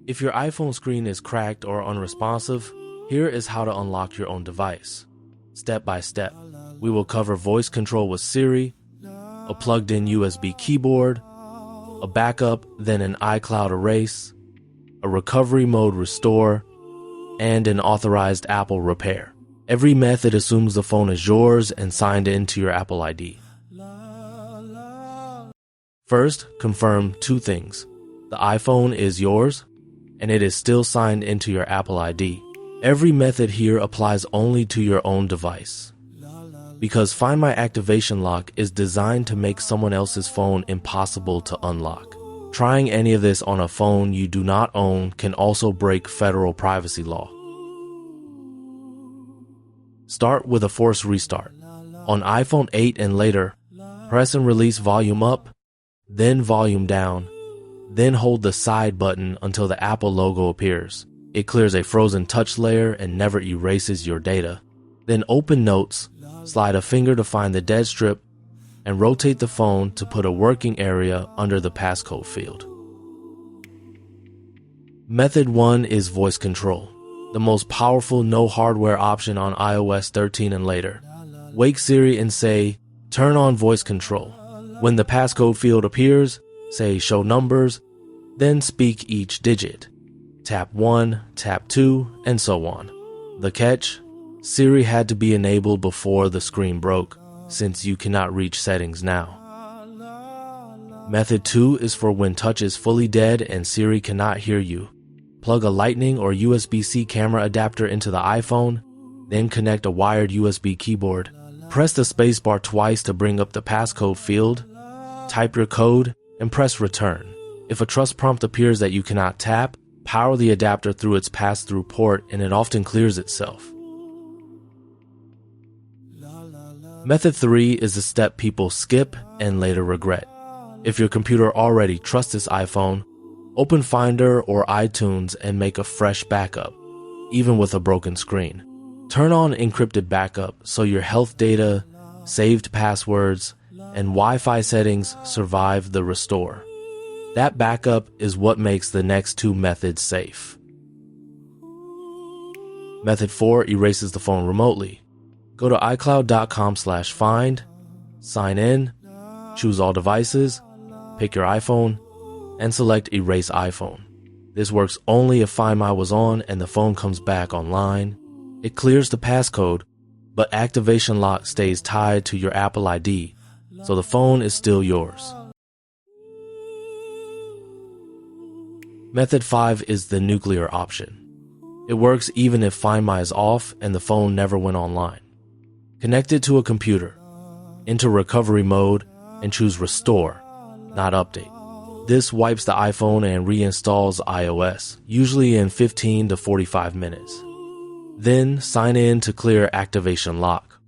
If your iPhone screen is cracked or unresponsive, here is how to unlock your own device. Step by step, we will cover voice control with Siri, a plugged-in USB keyboard, a backup, then an iCloud erase, a recovery mode restore, and an authorized Apple repair. Every method assumes the phone is yours and signed into your Apple ID. First, confirm two things. The iPhone is yours, and it is still signed into your Apple ID. Every method here applies only to your own device. Because Find My activation lock is designed to make someone else's phone impossible to unlock. Trying any of this on a phone you do not own can also break federal privacy law. Start with a forced restart. On iPhone 8 and later, press and release volume up, then volume down, then hold the side button until the Apple logo appears. It clears a frozen touch layer and never erases your data. Then open Notes, slide a finger to find the dead strip, and rotate the phone to put a working area under the passcode field. Method 1 is voice control, the most powerful no hardware option on iOS 13 and later. Wake Siri and say, "Turn on voice control." When the passcode field appears, say "Show numbers," then speak each digit. Tap 1, tap 2, and so on. The catch? Siri had to be enabled before the screen broke, since you cannot reach settings now. Method 2 is for when touch is fully dead and Siri cannot hear you. Plug a Lightning or USB-C camera adapter into the iPhone, then connect a wired USB keyboard. Press the spacebar twice to bring up the passcode field, type your code, and press return. If a trust prompt appears that you cannot tap, power the adapter through its pass-through port and it often clears itself. Method 3 is the step people skip and later regret. If your computer already trusts this iPhone, open Finder or iTunes and make a fresh backup, even with a broken screen. Turn on encrypted backup so your health data, saved passwords, and Wi-Fi settings survive the restore. That backup is what makes the next two methods safe. Method 4 erases the phone remotely. Go to iCloud.com/find, sign in, choose all devices, pick your iPhone, and select Erase iPhone. This works only if Find My was on and the phone comes back online. It clears the passcode, but activation lock stays tied to your Apple ID, so the phone is still yours. Method 5 is the nuclear option. It works even if Find My is off and the phone never went online. Connect it to a computer, enter recovery mode, and choose Restore, not Update. This wipes the iPhone and reinstalls iOS, usually in 15 to 45 minutes. Then sign in to clear activation lock.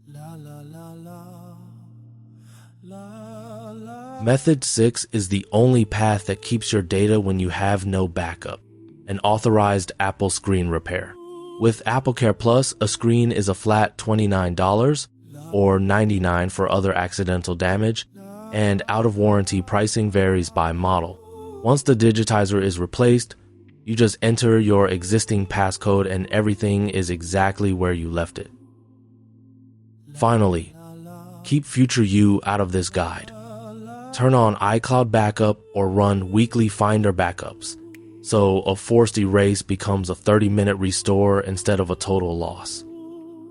Method 6 is the only path that keeps your data when you have no backup, an authorized Apple screen repair. With AppleCare Plus, a screen is a flat $29 or $99 for other accidental damage, and out-of-warranty pricing varies by model. Once the digitizer is replaced, you just enter your existing passcode and everything is exactly where you left it. Finally, keep future you out of this guide. Turn on iCloud backup or run weekly Finder backups, so a forced erase becomes a 30-minute restore instead of a total loss.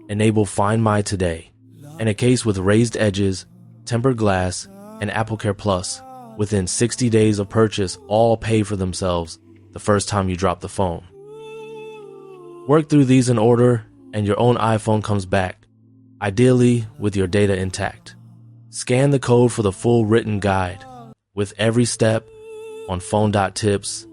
Enable Find My today, and a case with raised edges, tempered glass, and AppleCare Plus within 60 days of purchase all pay for themselves the first time you drop the phone. Work through these in order and your own iPhone comes back, ideally with your data intact. Scan the code for the full written guide with every step on phone.tips